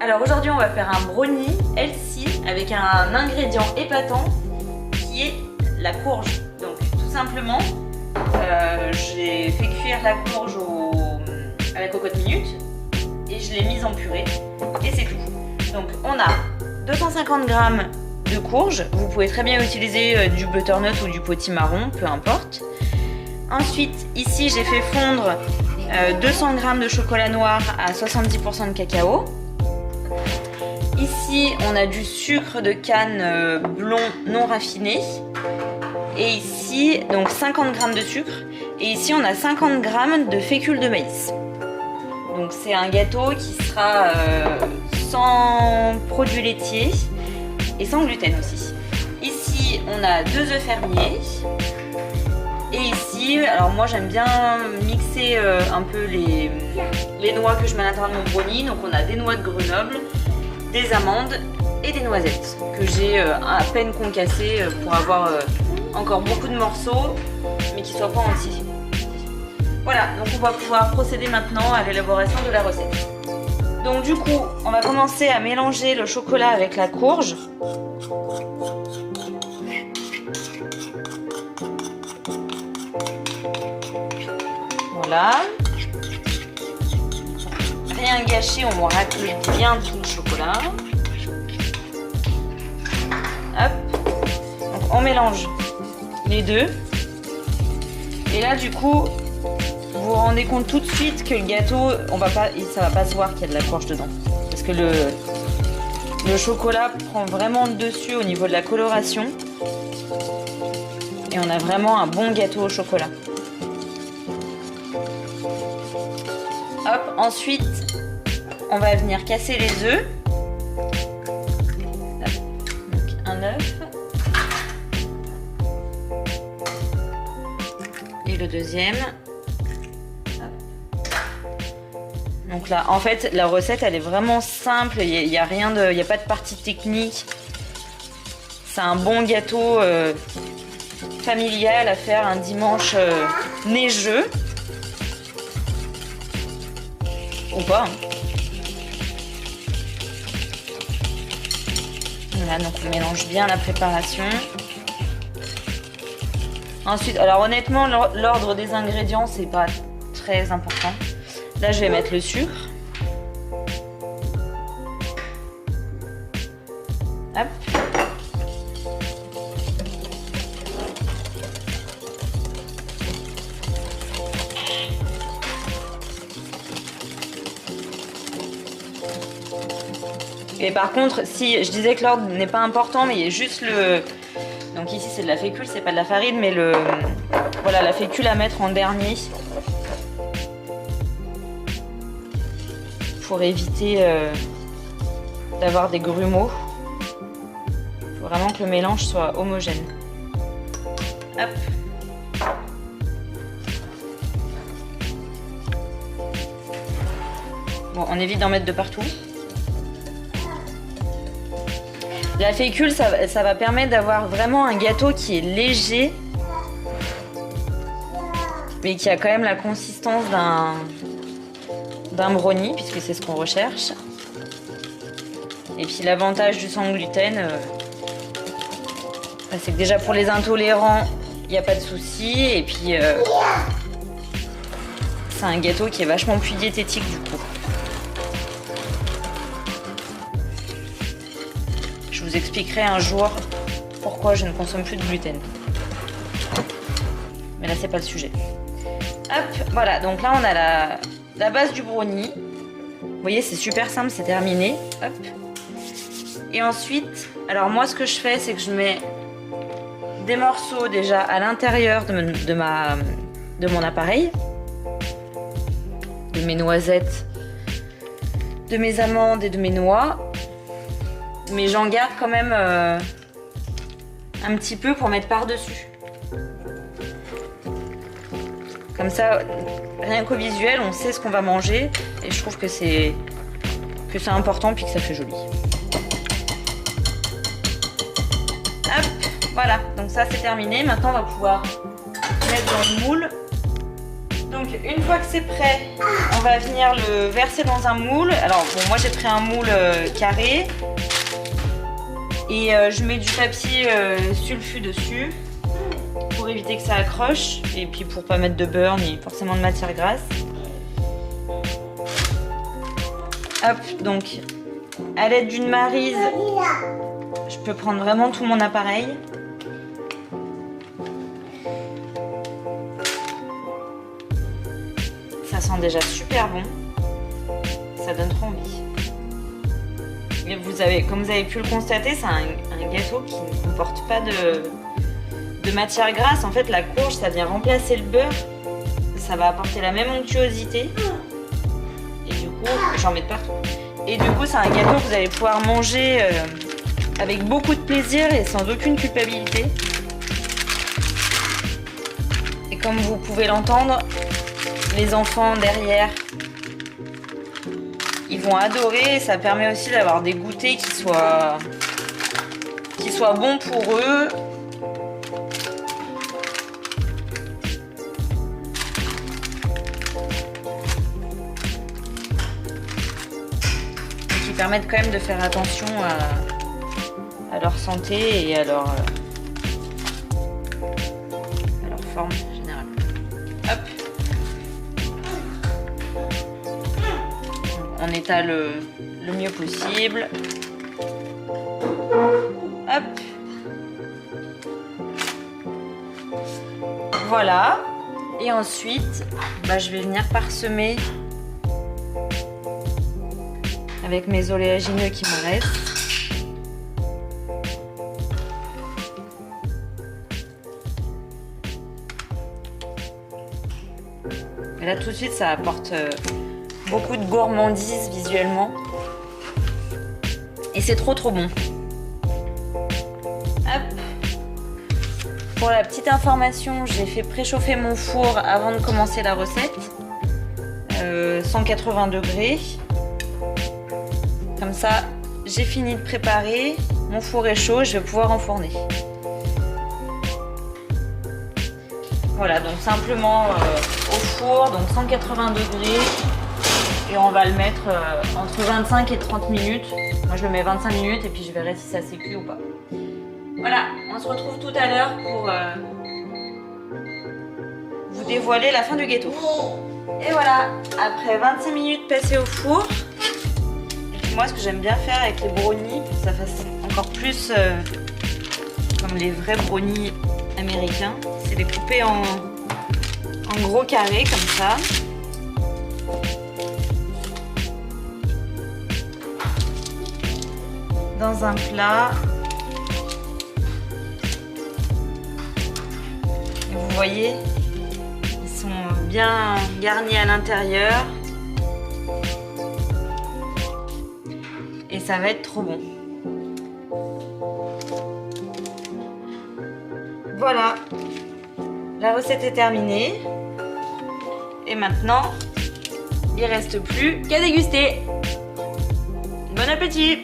Alors aujourd'hui on va faire un brownie healthy avec un ingrédient épatant qui est la courge. Donc tout simplement j'ai fait cuire la courge à la cocotte minute et je l'ai mise en purée et c'est tout. Donc on a 250 g de courge, vous pouvez très bien utiliser du butternut ou du potimarron, peu importe. Ensuite ici j'ai fait fondre 200 g de chocolat noir à 70% de cacao. Ici, on a du sucre de canne blond non raffiné. Et ici, donc 50 g de sucre. Et ici, on a 50 g de fécule de maïs. Donc c'est un gâteau qui sera sans produits laitiers et sans gluten aussi. Ici, on a 2 œufs fermiers. Et ici, alors moi j'aime bien mixer un peu les noix que je mets à l'intérieur de mon brownie. Donc on a des noix de Grenoble, des amandes et des noisettes que j'ai à peine concassées pour avoir encore beaucoup de morceaux mais qui ne soient pas entiers. Voilà, donc on va pouvoir procéder maintenant à l'élaboration de la recette. Donc du coup, on va commencer à mélanger le chocolat avec la courge. Voilà. Rien gâcher, on va racler bien tout le chocolat. Hop. Donc on mélange les deux. Et là du coup, vous vous rendez compte tout de suite que le gâteau, ça va pas se voir qu'il y a de la courge dedans. Parce que le chocolat prend vraiment le dessus au niveau de la coloration. Et on a vraiment un bon gâteau au chocolat. Hop, ensuite, on va venir casser les œufs. Donc un œuf. Et le deuxième. Donc là, en fait, la recette, elle est vraiment simple. Il n'y a rien de, il n'y a pas de partie technique. C'est un bon gâteau familial à faire un dimanche neigeux. Ou pas. Voilà, donc on mélange bien la préparation. Ensuite, alors honnêtement, l'ordre des ingrédients, c'est pas très important. Là, je vais mettre le sucre. Hop. Et par contre, si je disais que l'ordre n'est pas important, mais il y a juste le... Donc ici c'est de la fécule, c'est pas de la farine, mais voilà, la fécule à mettre en dernier. Pour éviter d'avoir des grumeaux. Il faut vraiment que le mélange soit homogène. Hop. Bon, on évite d'en mettre de partout. La fécule, ça va permettre d'avoir vraiment un gâteau qui est léger, mais qui a quand même la consistance d'un brownie, puisque c'est ce qu'on recherche. Et puis l'avantage du sans gluten, c'est que déjà pour les intolérants, il n'y a pas de souci. Et puis c'est un gâteau qui est vachement plus diététique du coup. Je vous expliquerai un jour pourquoi je ne consomme plus de gluten. Mais là, c'est pas le sujet. Hop, voilà. Donc là, on a la base du brownie. Vous voyez, c'est super simple, c'est terminé. Hop. Et ensuite, alors moi, ce que je fais, c'est que je mets des morceaux déjà à l'intérieur de mon appareil. De mes noisettes, de mes amandes et de mes noix. Mais j'en garde quand même un petit peu pour mettre par-dessus. Comme ça, rien qu'au visuel, on sait ce qu'on va manger. Et je trouve que c'est important puis que ça fait joli. Hop, voilà. Donc ça, c'est terminé. Maintenant, on va pouvoir mettre dans le moule. Donc une fois que c'est prêt, on va venir le verser dans un moule. Alors bon, moi j'ai pris un moule carré et je mets du papier sulfu dessus pour éviter que ça accroche et puis pour pas mettre de beurre ni forcément de matière grasse. Hop, donc à l'aide d'une maryse, je peux prendre vraiment tout mon appareil. Ça sent déjà super bon, ça donne trop envie. Et comme vous avez pu le constater, c'est un gâteau qui ne comporte pas de matière grasse. En fait, la courge, ça vient remplacer le beurre, ça va apporter la même onctuosité. Et du coup, j'en mets de partout. Et du coup, c'est un gâteau que vous allez pouvoir manger avec beaucoup de plaisir et sans aucune culpabilité. Et comme vous pouvez l'entendre, les enfants derrière, ils vont adorer. Et ça permet aussi d'avoir des goûters qui soient bons pour eux. Et qui permettent quand même de faire attention à leur santé et à leur forme générale. Hop. On étale le mieux possible. Hop. Voilà. Et ensuite, je vais venir parsemer avec mes oléagineux qui me restent. Et là, tout de suite, ça apporte beaucoup de gourmandise visuellement. Et c'est trop bon. Hop. Pour la petite information, j'ai fait préchauffer mon four avant de commencer la recette. 180 degrés. Comme ça, j'ai fini de préparer. Mon four est chaud, je vais pouvoir enfourner. Voilà, donc simplement au four, donc 180 degrés. Et on va le mettre entre 25 et 30 minutes. Moi je le mets 25 minutes et puis je verrai si ça s'est cuit ou pas. Voilà, on se retrouve tout à l'heure pour vous dévoiler la fin du gâteau. Et voilà, après 25 minutes passées au four, et puis moi ce que j'aime bien faire avec les brownies, pour que ça fasse encore plus comme les vrais brownies américains, c'est les couper en gros carrés comme ça. Dans un plat. Et vous voyez, ils sont bien garnis à l'intérieur. Et ça va être trop bon. Voilà, la recette est terminée. Et maintenant, il ne reste plus qu'à déguster. Bon appétit!